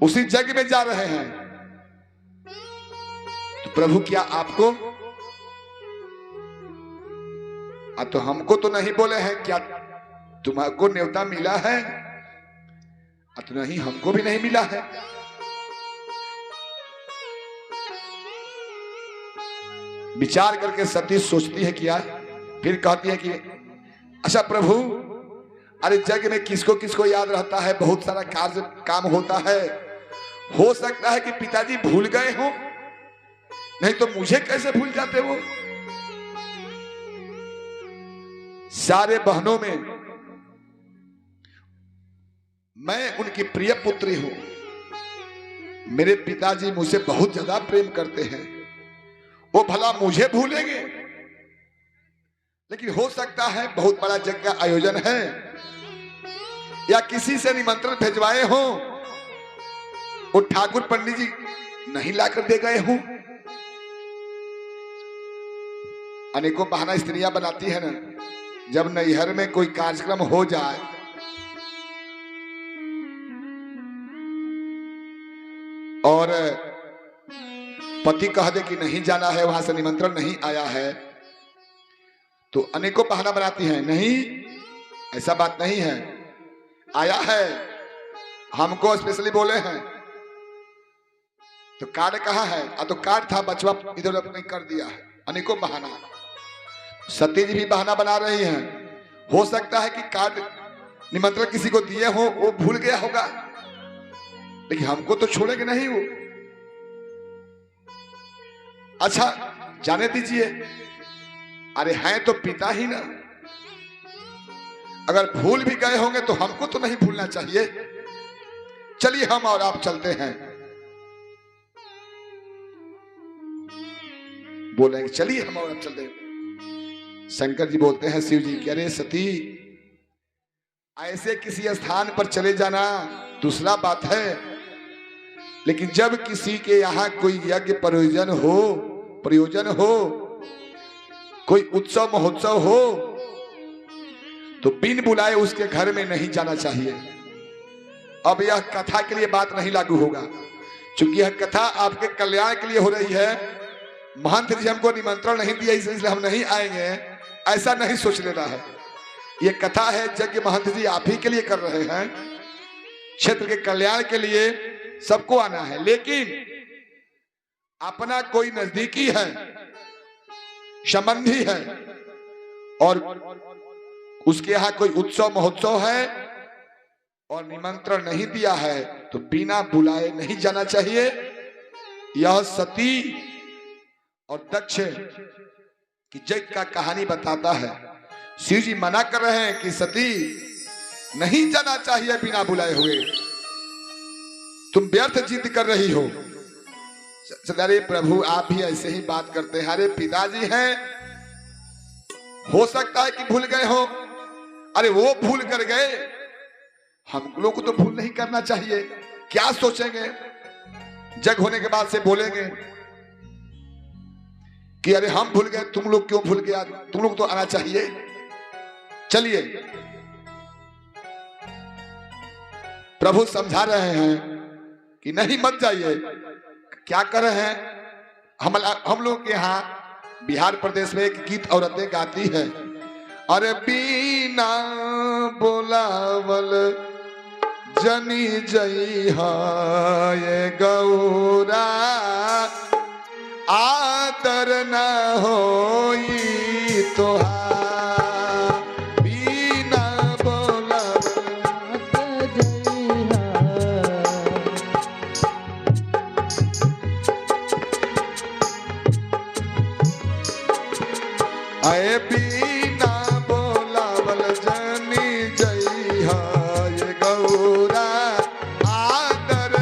उसी यज्ञ में जा रहे हैं। तो प्रभु क्या आपको तो हमको तो नहीं बोले हैं, क्या तुम्हारे न्योता मिला है? तो नहीं, हमको भी नहीं मिला है। विचार करके सती सोचती है क्या, फिर कहती है कि अच्छा प्रभु, अरे जग में किसको किसको याद रहता है, बहुत सारा कार्य काम होता है, हो सकता है कि पिताजी भूल गए हो, नहीं तो मुझे कैसे भूल जाते वो? सारे बहनों में मैं उनकी प्रिय पुत्री हूं। मेरे पिताजी मुझसे बहुत ज्यादा प्रेम करते हैं, वो भला मुझे भूलेंगे? लेकिन हो सकता है बहुत बड़ा यज्ञ का आयोजन है, या किसी से निमंत्रण भेजवाए हो, वो ठाकुर पंडित जी नहीं लाकर दे गए हो। अनेकों बहाना स्त्रियां बनाती है ना, जब नैहर में कोई कार्यक्रम हो जाए और पति कह दे कि नहीं जाना है, वहां से निमंत्रण नहीं आया है, तो अनेकों बहाना बनाती हैं, नहीं ऐसा बात नहीं है, आया है, हमको स्पेशली बोले हैं। तो कार्ड कहाँ है? तो कार्ड था, बचवा इधर उधर कर दिया है। अनेकों बहाना। सती जी भी बहाना बना रही हैं, हो सकता है कि कार्ड निमंत्रण किसी को दिए हो, वो भूल गया होगा, लेकिन हमको तो छोड़ेंगे नहीं वो। अच्छा जाने दीजिए, अरे हैं तो पिता ही ना, अगर भूल भी गए होंगे तो हमको तो नहीं भूलना चाहिए। चलिए हम और आप चलते हैं। बोलेंगे चलिए हम और आप चलते हैं। शंकर जी बोलते हैं शिव जी कि अरे सती, ऐसे किसी स्थान पर चले जाना दूसरा बात है, लेकिन जब किसी के यहां कोई यज्ञ प्रयोजन हो, कोई उत्सव महोत्सव हो, तो बिन बुलाए उसके घर में नहीं जाना चाहिए। अब यह कथा के लिए बात नहीं लागू होगा, क्योंकि यह कथा आपके कल्याण के लिए हो रही है। महंत जी हमको निमंत्रण नहीं दिया इसलिए हम नहीं आएंगे, ऐसा नहीं सोच लेना है। यह कथा है यज्ञ महंत जी आप ही के लिए कर रहे हैं, क्षेत्र के कल्याण के लिए सबको आना है। लेकिन अपना कोई नजदीकी है, संबंधी है, और उसके यहां कोई उत्सव महोत्सव है और निमंत्रण नहीं दिया है, तो बिना बुलाए नहीं जाना चाहिए। यह सती और दक्ष की यज्ञ का कहानी बताता है। शिव जी मना कर रहे हैं कि सती नहीं जाना चाहिए बिना बुलाए हुए, तुम व्यर्थ जिद कर रही हो। अरे प्रभु आप भी ऐसे ही बात करते हैं, अरे पिताजी हैं, हो सकता है कि भूल गए हो। अरे वो भूल कर गए, हम लोग को तो भूल नहीं करना चाहिए। क्या सोचेंगे, जग होने के बाद से बोलेंगे कि अरे हम भूल गए, तुम लोग क्यों भूल गया, तुम लोग तो आना चाहिए। चलिए प्रभु समझा रहे हैं कि नहीं मत जाइए। क्या कर रहे हैं, हम लोग के यहाँ बिहार प्रदेश में एक गीत औरतें गाती है, अरे बिना बोलावल जनी जई है गौरा, आदर न होई तोहार, बिना बोलावल आए, बिना बोलावल जनी जई है गौरा, आदर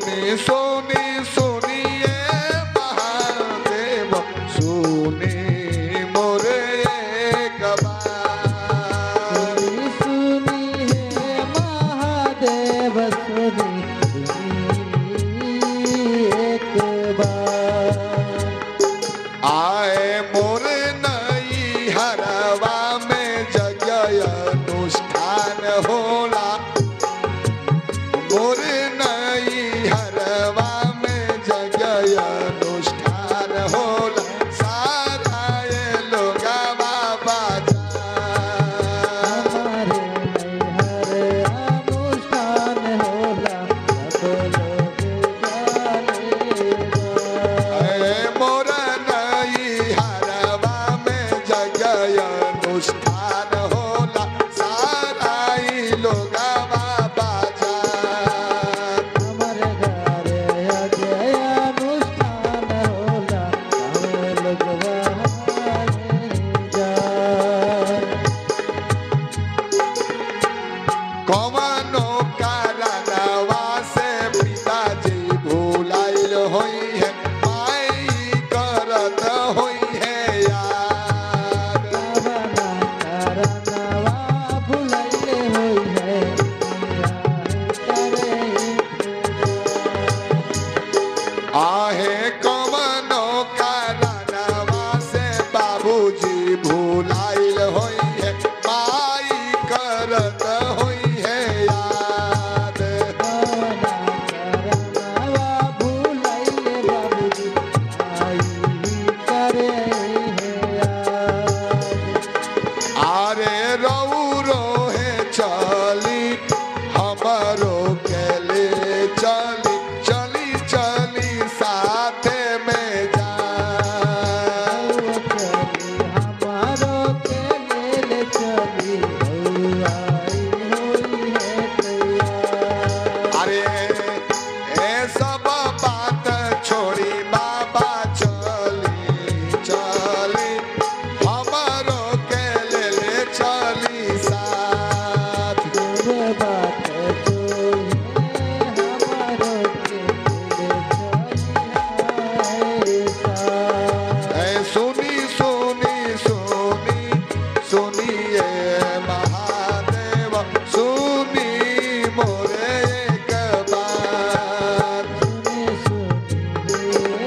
सुनी सुनी सुनिए महादेव सुनी मोरे एक बार। सुनी है महादेव सुनी एक बार। आए मोरे नई हरवा में जगह अनुष्ठान होला, मोरे नई हरवा में जगह अनुष्ठान होला, सारा ये लोग बाबा हमारे नैहर अनुष्ठान होला सब लोग जानेगा। मोरा नई हरवा में जगह अनुष्ठान होला, सारा ही लोग बाबा हमारे घर अजय अनुष्ठान होला सब लोग जानेगा। कौनो कारणवा से पिताजी भुलाइल होई है, माई करत होई है याद। कावना करनवा भुलैले होई है करे आहे कौनो कारणवा से बाबूजी भुलाइल होई है, माई करत होई है याद। कावना करनवा भुलैले बाबूजी आई करे याद। आरे रौरो है चली हमरो के ले चली, चली चली साथे में जा। हमारो के ले चली आई होई है तैयार। अरे ए सब बात छोड़ी बाबा चली चली हमरो के ले चली साथ। सब बात जो है हमारो के ले चली साथ। ऐ सुनी सुनी सुनी सुनिए महादेव सुनी मोरे एक बार। सुनी सुनी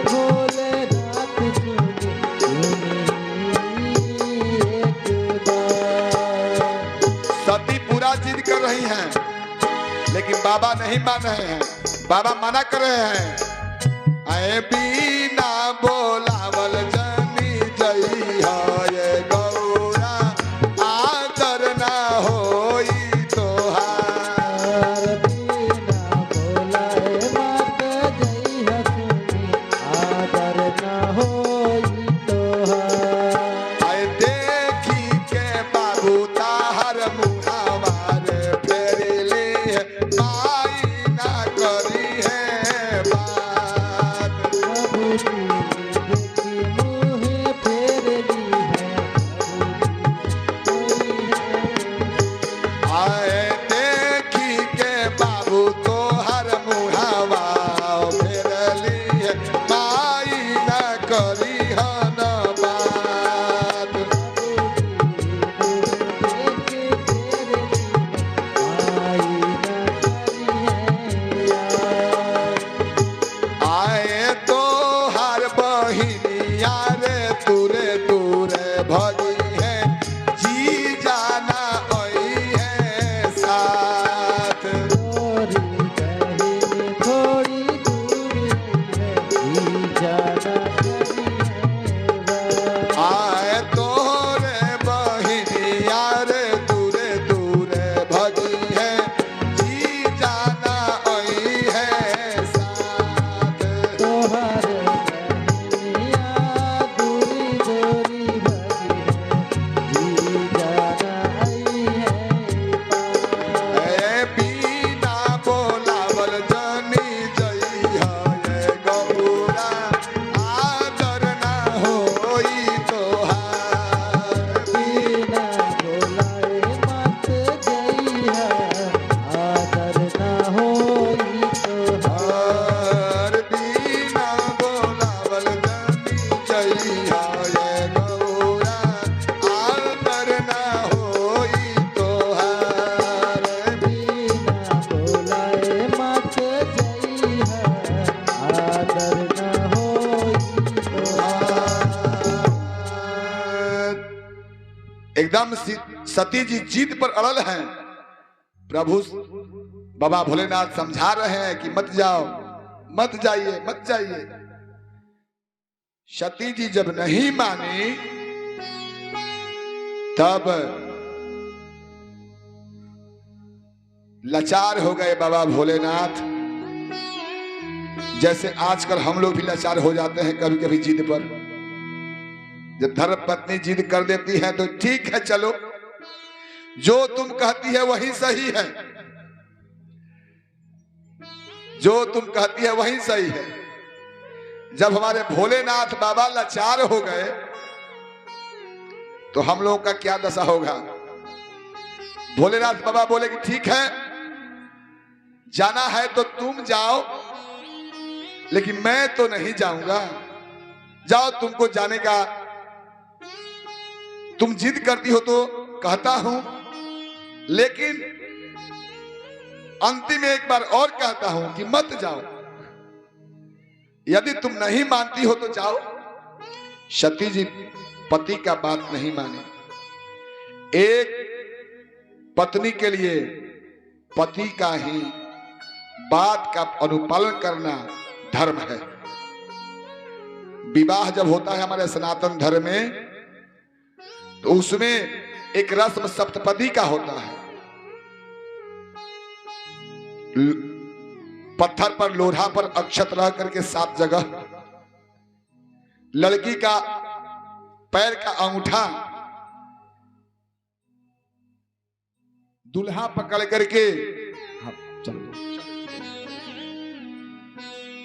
भोलेनाथ सुनी एक बार। सती पूरा जिद कर रही हैं, लेकिन बाबा नहीं मान रहे हैं, बाबा मना कर रहे हैं। आए बिना बोलावल जनी जई है गौरा, आदर ना होई तोहार। बिना बोलाए मत जइहा सुनी आदर ना होई तोहार। आए देखी के बाबू ताहर मुहावार फेरले है, माई ना करी है बात। बाबूजी एकदम सती जी जिद पर अड़ल हैं। प्रभु बाबा भोलेनाथ समझा रहे हैं कि मत जाओ, मत जाइए, मत जाइए। सती जी जब नहीं मानी तब लाचार हो गए बाबा भोलेनाथ। जैसे आजकल हम लोग भी लाचार हो जाते हैं कभी कभी जिद पर। जब धर्म पत्नी जिद कर देती है तो ठीक है, चलो जो तुम कहती है वही सही है, जो तुम कहती है वही सही है। जब हमारे भोलेनाथ बाबा लाचार हो गए तो हम लोगों का क्या दशा होगा। भोलेनाथ बाबा बोले कि ठीक है, जाना है तो तुम जाओ, लेकिन मैं तो नहीं जाऊंगा। जाओ, तुमको जाने का, तुम जिद करती हो तो कहता हूं, लेकिन अंतिम एक बार और कहता हूं कि मत जाओ। यदि तुम नहीं मानती हो तो जाओ। सती जी पति का बात नहीं माने। एक पत्नी के लिए पति का ही बात का अनुपालन करना धर्म है। विवाह जब होता है हमारे सनातन धर्म में तो उसमें एक रस्म सप्तपदी का होता है। पत्थर पर लोढ़ा पर अक्षत रह करके 7 जगह, लड़की का पैर का अंगूठा दूल्हा पकड़ करके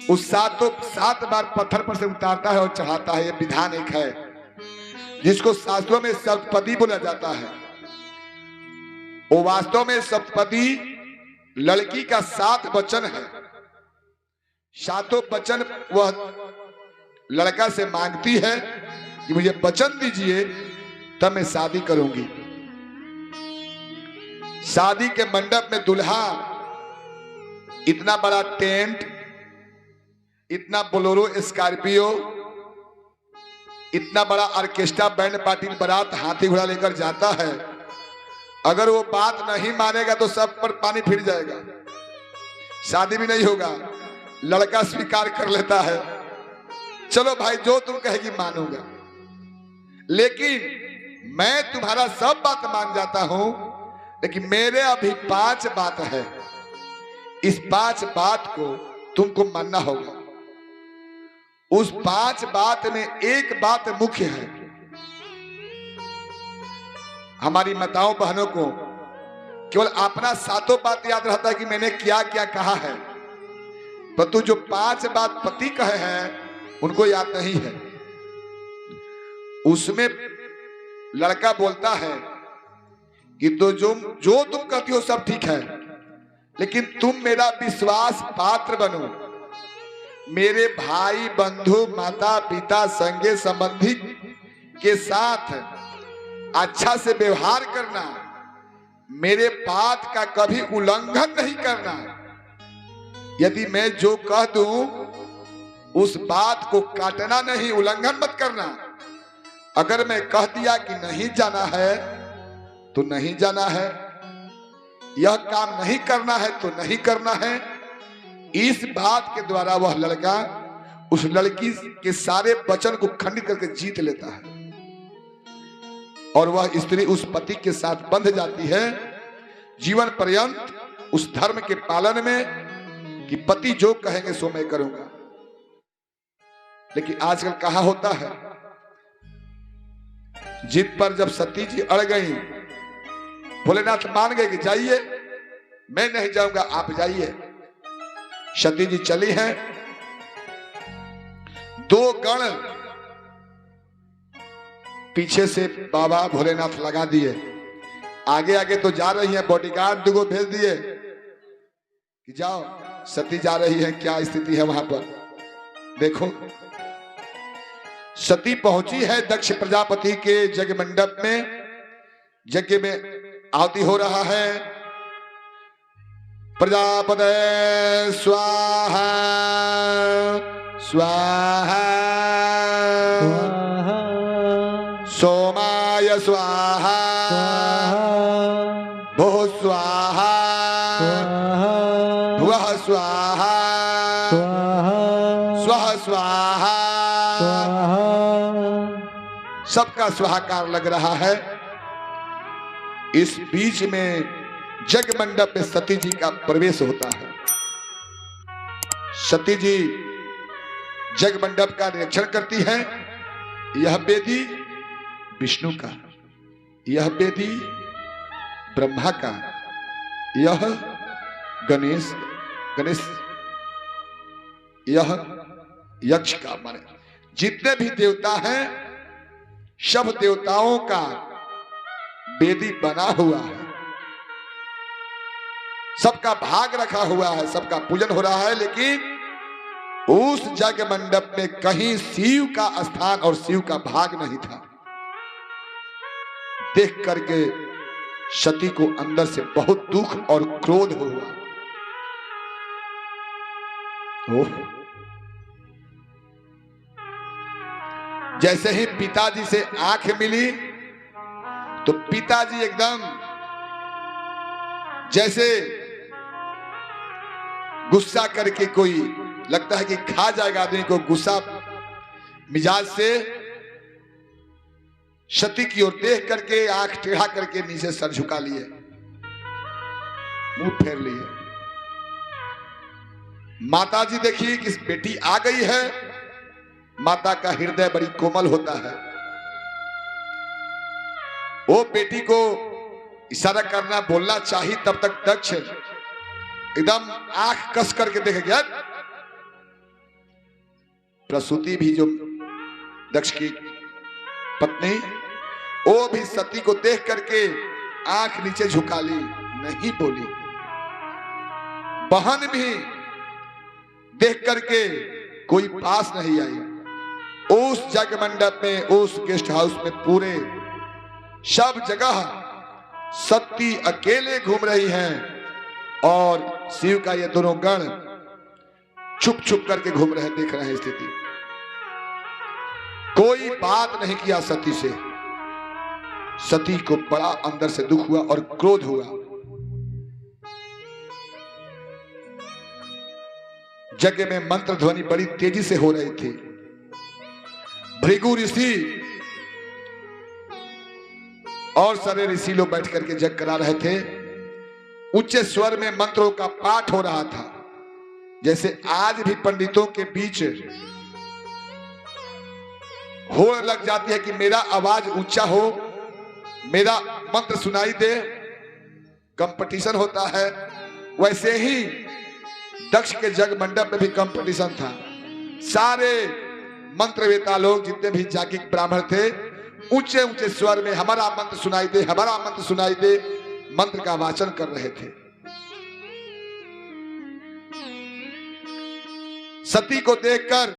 उस 7 बार पत्थर पर से उतारता है और चढ़ाता है। यह विधान एक है जिसको शास्त्रों में सप्तपदी बोला जाता है। वो वास्तव में सप्तपदी लड़की का 7 वचन है। 7 वचन वह लड़का से मांगती है कि मुझे वचन दीजिए तब मैं शादी करूंगी। शादी के मंडप में दूल्हा इतना बड़ा टेंट, इतना बोलेरो स्कॉर्पियो, इतना बड़ा ऑर्केस्ट्रा बैंड पार्टी बारात हाथी घोड़ा लेकर जाता है। अगर वो बात नहीं मानेगा तो सब पर पानी फिर जाएगा, शादी भी नहीं होगा। लड़का स्वीकार कर लेता है, चलो भाई जो तुम कहेगी मानूंगा, लेकिन मैं तुम्हारा सब बात मान जाता हूं, लेकिन मेरे अभी 5 बात है। इस 5 बात को तुमको मानना होगा। उस 5 बात में एक बात मुख्य है। हमारी माताओं बहनों को केवल अपना 7 बात याद रहता है कि मैंने क्या क्या कहा है, परंतु जो 5 बात पति कहे हैं उनको याद नहीं है। उसमें लड़का बोलता है कि तो जो तुम कहती हो सब ठीक है, लेकिन तुम मेरा विश्वास पात्र बनो, मेरे भाई बंधु माता पिता संगे संबंधी के साथ अच्छा से व्यवहार करना, मेरे बात का कभी उल्लंघन नहीं करना। यदि मैं जो कह दूं उस बात को काटना नहीं, उल्लंघन मत करना। अगर मैं कह दिया कि नहीं जाना है तो नहीं जाना है, यह काम नहीं करना है तो नहीं करना है। इस बात के द्वारा वह लड़का उस लड़की के सारे वचन को खंडित करके जीत लेता है और वह स्त्री उस पति के साथ बंध जाती है जीवन पर्यंत उस धर्म के पालन में कि पति जो कहेंगे सो मैं करूंगा। लेकिन आजकल कहा होता है, जिद पर जब सती जी अड़ गई, भोलेनाथ मान गए कि जाइए, मैं नहीं जाऊंगा, आप जाइए। सती जी चली हैं, 2 गण पीछे से बाबा भोलेनाथ लगा दिए। आगे आगे तो जा रही हैं, बॉडीगार्ड 2 भेज दिए कि जाओ, सती जा रही है, क्या स्थिति है वहां पर देखो। सती पहुंची है दक्ष प्रजापति के यज्ञ मंडप में। यज्ञ में आहुति हो रहा है। प्रजापते स्वाहा स्वाहा सोमाय स्वाहा स्वाहा। स्वाहा। सबका स्वाहाकार लग रहा है। इस बीच में जग मंडप में सती जी का प्रवेश होता है। सती जी जग मंडप का निरीक्षण करती हैं। यह बेदी विष्णु का, यह बेदी ब्रह्मा का, यह गणेश यह यक्ष का, माने जितने भी देवता हैं सब देवताओं का वेदी बना हुआ है, सबका भाग रखा हुआ है, सबका पूजन हो रहा है। लेकिन उस जग मंडप में कहीं शिव का स्थान और शिव का भाग नहीं था। देख करके सती को अंदर से बहुत दुख और क्रोध हुआ। जैसे ही पिताजी से आंख मिली तो पिताजी एकदम जैसे गुस्सा करके, कोई लगता है कि खा जाएगा आदमी को, गुस्सा मिजाज से सती की ओर देख करके आंख टेढ़ा करके नीचे सर झुका लिए, मुंह फेर लिए। माता जी देखिए कि बेटी आ गई है। माता का हृदय बड़ी कोमल होता है। वो बेटी को इशारा करना बोलना चाहिए, तब तक दक्ष एकदम आंख कस करके देख गया। प्रसूति भी जो दक्ष की पत्नी, वो भी सती को देख करके आंख नीचे झुका ली, नहीं बोली। बहन भी देख करके कोई पास नहीं आई। उस जग मंडप में, उस गेस्ट हाउस में पूरे सब जगह सती अकेले घूम रही हैं और शिव का ये दोनों गण छुप छुप करके घूम रहे, देख रहे हैं स्थिति। कोई बात नहीं किया सती से। सती को बड़ा अंदर से दुख हुआ और क्रोध हुआ। यज्ञ में मंत्र ध्वनि बड़ी तेजी से हो रही थी। भृगु ऋषि और सारे ऋषि लोग बैठ करके यज्ञ करा रहे थे। उच्च स्वर में मंत्रों का पाठ हो रहा था। जैसे आज भी पंडितों के बीच होड़ लग जाती है कि मेरा आवाज ऊंचा हो, मेरा मंत्र सुनाई दे, कंपटीशन होता है। वैसे ही दक्ष के जग मंडप में भी कंपटीशन था। सारे मंत्रवेता लोग, जितने भी जागिक ब्राह्मण थे, ऊंचे ऊंचे स्वर में हमारा मंत्र सुनाई दे, हमारा मंत्र सुनाई दे, मंत्र का वाचन कर रहे थे। सती को देखकर